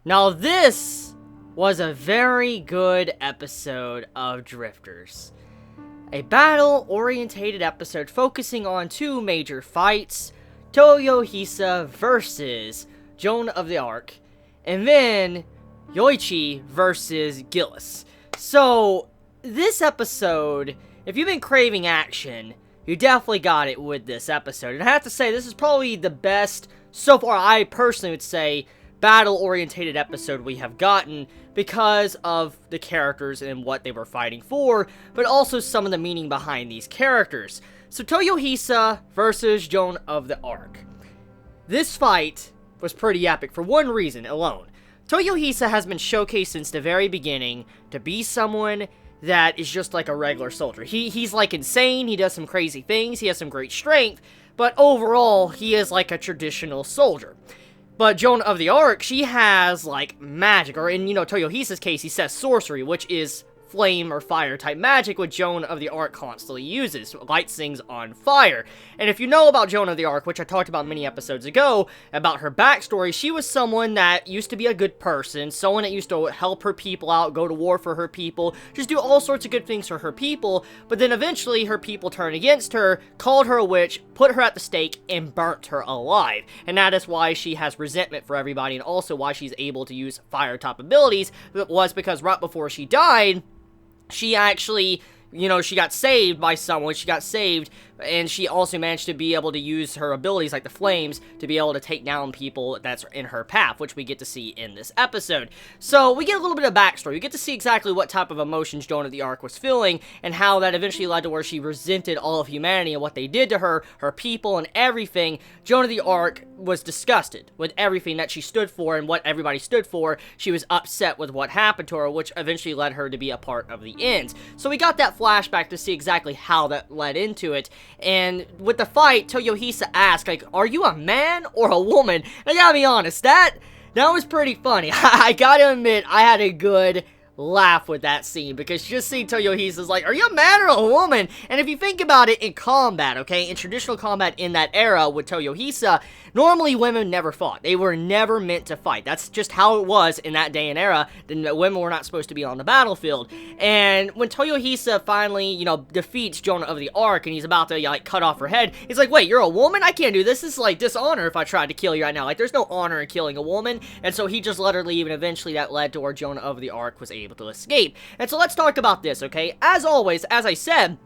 Now this was a very good episode of Drifters. A battle-orientated episode focusing on two major fights, Toyohisa versus Joan of the Arc, and then Yoichi versus Gillis. So, this episode, if you've been craving action, you definitely got it with this episode. And I have to say, this is probably the best, so far I personally would say, battle-orientated episode we have gotten because of the characters and what they were fighting for, but also some of the meaning behind these characters. So Toyohisa versus Joan of the Arc. This fight was pretty epic for one reason alone. Toyohisa has been showcased since the very beginning to be someone that is just like a regular soldier. He's like insane, he does some crazy things, he has some great strength, but overall, he is like a traditional soldier. But Joan of the Arc, she has, like, magic, or in, Toyohisa's case, he says sorcery, which is flame or fire type magic, which Joan of the Arc constantly uses, lights things on fire. And if you know about Joan of the Arc, which I talked about many episodes ago, about her backstory, she was someone that used to be a good person, someone that used to help her people out, go to war for her people, just do all sorts of good things for her people, but then eventually her people turned against her, called her a witch, put her at the stake, and burnt her alive. And that is why she has resentment for everybody, and also why she's able to use fire type abilities, was because right before she died, she actually, she got saved by someone. She got saved, and she also managed to be able to use her abilities, like the flames, to be able to take down people that's in her path, which we get to see in this episode. So, we get a little bit of backstory. We get to see exactly what type of emotions Joan of the Arc was feeling, and how that eventually led to where she resented all of humanity and what they did to her, her people, and everything. Joan of the Arc was disgusted with everything that she stood for and what everybody stood for. She was upset with what happened to her, which eventually led her to be a part of the ends. So we got that flashback to see exactly how that led into it. And with the fight, Toyohisa asked, like, are you a man or a woman? And I gotta be honest, that was pretty funny. I gotta admit, I had a good laugh with that scene, because just seeing Toyohisa's like, are you a man or a woman? And if you think about it in combat, okay, in traditional combat in that era with Toyohisa, normally women never fought. They were never meant to fight. That's just how it was in that day and era. Then women were not supposed to be on the battlefield. And when Toyohisa finally, defeats Joan of the Arc, and he's about to, like, cut off her head, he's like, wait, you're a woman? I can't do this. This is, like, dishonor if I tried to kill you right now. Like, there's no honor in killing a woman. And so he just let her leave, and eventually that led to where Joan of the Arc was able to escape. And so let's talk about this, okay? As always, as I said,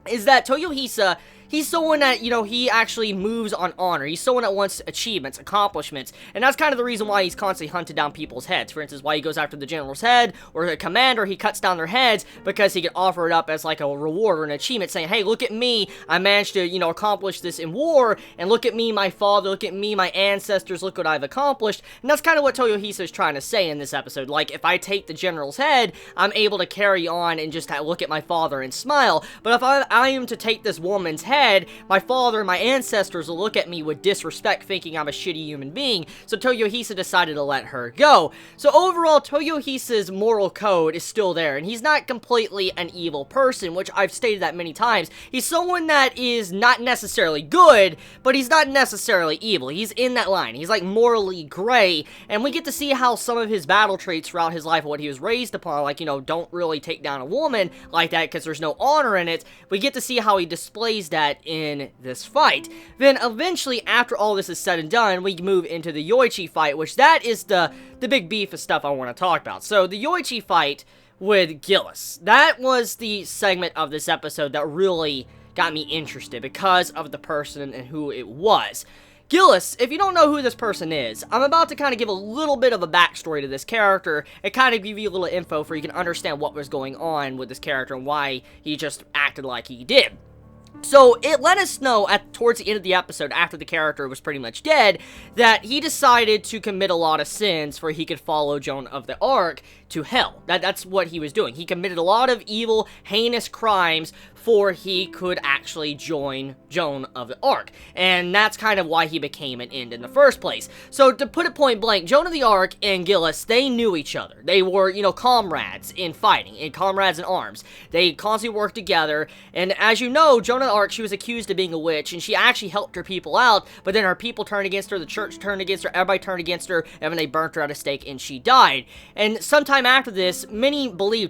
is that Toyohisa, he's someone that, he actually moves on honor. He's someone that wants achievements, accomplishments, and that's kind of the reason why he's constantly hunting down people's heads. For instance, why he goes after the general's head, or the commander, he cuts down their heads, because he can offer it up as like a reward or an achievement, saying, hey, look at me, I managed to, accomplish this in war, and look at me, my father, look at me, my ancestors, look what I've accomplished. And that's kind of what Toyohisa is trying to say in this episode. Like, if I take the general's head, I'm able to carry on and just look at my father and smile. But if I am to take this woman's head, my father, my ancestors will look at me with disrespect, thinking I'm a shitty human being. So Toyohisa decided to let her go. So overall, Toyohisa's moral code is still there, and he's not completely an evil person, which I've stated that many times. He's someone that is not necessarily good, but he's not necessarily evil. He's in that line. He's like morally gray, and we get to see how some of his battle traits throughout his life, what he was raised upon, like, don't really take down a woman like that because there's no honor in it. We get to see how he displays that in this fight. Then eventually, after all this is said and done, we move into the Yoichi fight, which that is the big beef of stuff I want to talk about. So the Yoichi fight with Gillis, that was the segment of this episode that really got me interested because of the person and who it was. Gillis, if you don't know who this person is, I'm about to kind of give a little bit of a backstory to this character and kind of give you a little info so you can understand what was going on with this character and why he just acted like he did. So, it let us know towards the end of the episode, after the character was pretty much dead, that he decided to commit a lot of sins for he could follow Joan of the Arc to hell. That's what he was doing. He committed a lot of evil, heinous crimes before he could actually join Joan of the Arc. And that's kind of why he became an end in the first place. So to put it point blank, Joan of the Arc and Gillis, they knew each other. They were, comrades in fighting, and comrades in arms. They constantly worked together, and as you know, Joan of the Arc, she was accused of being a witch, and she actually helped her people out, but then her people turned against her, the church turned against her, everybody turned against her, and then they burnt her at a stake, and she died. And sometime after this,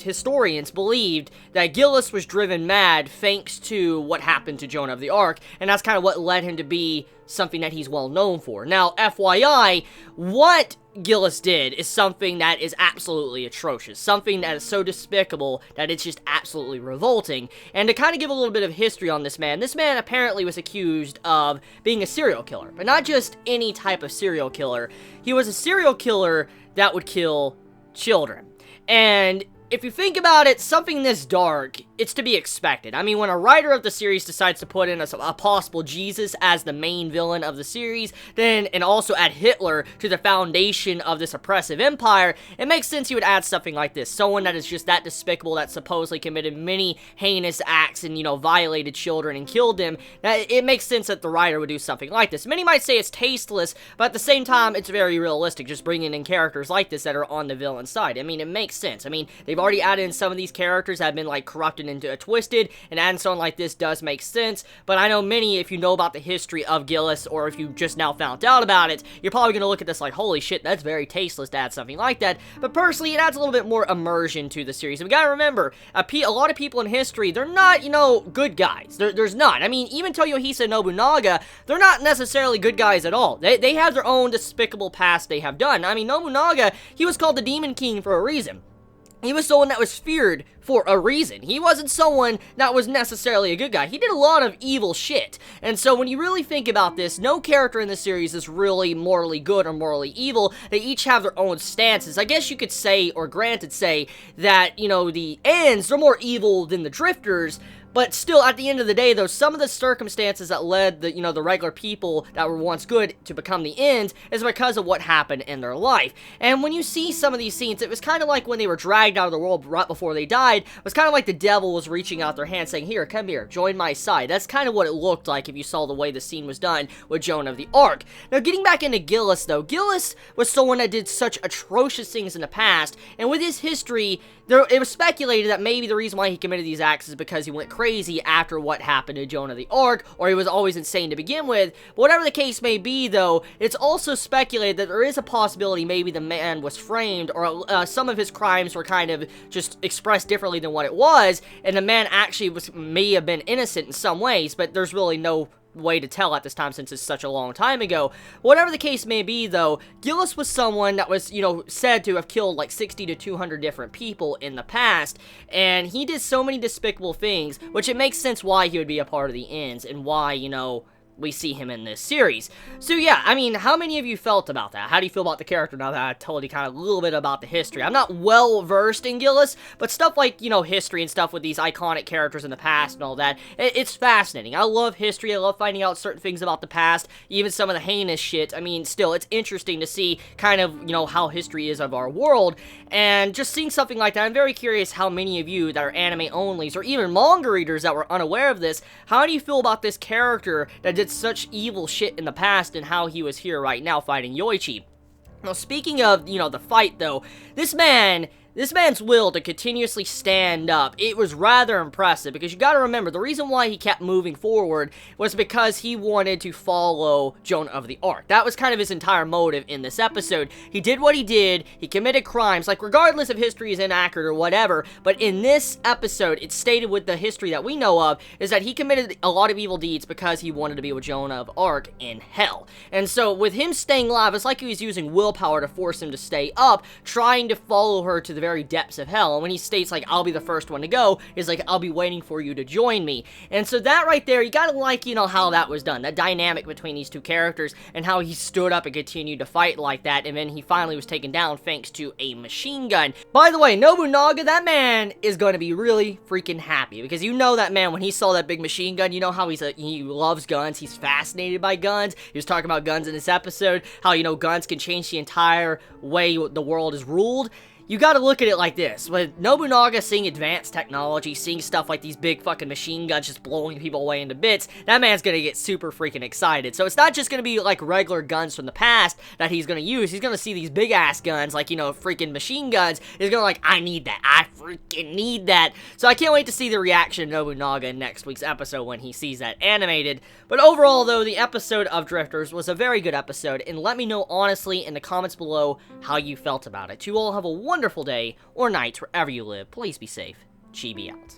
historians believed that Gillis was driven mad thanks to what happened to Joan of the Arc, and that's kind of what led him to be something that he's well known for. Now, FYI, what Gillis did is something that is absolutely atrocious, something that is so despicable that it's just absolutely revolting. And to kind of give a little bit of history on this man apparently was accused of being a serial killer, but not just any type of serial killer. He was a serial killer that would kill children. And if you think about it, something this dark, it's to be expected. I mean, when a writer of the series decides to put in a possible Jesus as the main villain of the series, and also add Hitler to the foundation of this oppressive empire, it makes sense he would add something like this. Someone that is just that despicable, that supposedly committed many heinous acts and, violated children and killed them. It makes sense that the writer would do something like this. Many might say it's tasteless, but at the same time, it's very realistic, just bringing in characters like this that are on the villain side. I mean, it makes sense. I mean, they've already added in some of these characters that have been, corrupted into a twisted, and adding someone like this does make sense, but I know many, if you know about the history of Gillis, or if you just now found out about it, you're probably gonna look at this like, holy shit, that's very tasteless to add something like that, but personally, it adds a little bit more immersion to the series. And we gotta remember, a lot of people in history, they're not, good guys. There's not. I mean, even Toyohisa and Nobunaga, they're not necessarily good guys at all. They have their own despicable past they have done. I mean, Nobunaga, he was called the Demon King for a reason. He was someone that was feared for a reason. He wasn't someone that was necessarily a good guy. He did a lot of evil shit. And so when you really think about this, no character in the series is really morally good or morally evil. They each have their own stances. I guess you could say, or granted say, that, the Ends, they're more evil than the Drifters, but still, at the end of the day, though, some of the circumstances that led the regular people that were once good to become the Ends is because of what happened in their life. And when you see some of these scenes, it was kind of like when they were dragged out of the world right before they died. It was kind of like the devil was reaching out their hand saying, here, come here, join my side. That's kind of what it looked like if you saw the way the scene was done with Joan of the Arc. Now, getting back into Gillis, though, Gillis was someone that did such atrocious things in the past, and with his history, it was speculated that maybe the reason why he committed these acts is because he went crazy after what happened to Joan of the Arc, or he was always insane to begin with. But whatever the case may be, though, it's also speculated that there is a possibility maybe the man was framed, or some of his crimes were kind of just expressed differently than what it was, and the man actually may have been innocent in some ways, but there's really no way to tell at this time since it's such a long time ago. Whatever the case may be, though, Gillis was someone that was, said to have killed like 60 to 200 different people in the past, and he did so many despicable things, which it makes sense why he would be a part of the Ends, and why, we see him in this series. So yeah, I mean, how many of you felt about that? How do you feel about the character now that I told you kind of a little bit about the history? I'm not well versed in Gillis, but stuff like, history and stuff with these iconic characters in the past and all that, it's fascinating. I love history, I love finding out certain things about the past, even some of the heinous shit. I mean, still, it's interesting to see kind of, how history is of our world, and just seeing something like that, I'm very curious how many of you that are anime onlys, or even manga readers that were unaware of this, how do you feel about this character that did such evil shit in the past and how he was here right now fighting Yoichi? Now, speaking of, the fight, though, this man's will to continuously stand up, it was rather impressive, because you gotta remember, the reason why he kept moving forward was because he wanted to follow Joan of the Arc. That was kind of his entire motive in this episode. He did what he did, he committed crimes, regardless if history is inaccurate or whatever, but in this episode, it's stated with the history that we know of, is that he committed a lot of evil deeds because he wanted to be with Joan of Arc in hell. And so, with him staying alive, it's like he was using willpower to force him to stay up, trying to follow her to the very depths of hell. And when he states, I'll be the first one to go, is I'll be waiting for you to join me. And so that right there, you gotta how that was done, that dynamic between these two characters, and how he stood up and continued to fight like that, and then he finally was taken down thanks to a machine gun. By the way, Nobunaga, that man is going to be really freaking happy, because that man, when he saw that big machine gun, how he loves guns, he's fascinated by guns. He was talking about guns in this episode, how, guns can change the entire way the world is ruled. you gotta look at it like this. With Nobunaga seeing advanced technology, seeing stuff like these big fucking machine guns just blowing people away into bits, that man's gonna get super freaking excited. So it's not just gonna be like regular guns from the past that he's gonna use. He's gonna see these big ass guns, like, you know, freaking machine guns. He's gonna like, I need that. I freaking need that. So I can't wait to see the reaction of Nobunaga in next week's episode when he sees that animated. But overall, though, the episode of Drifters was a very good episode, and let me know honestly in the comments below how you felt about it. You all have a wonderful day or night wherever you live. Please be safe. Chibi out.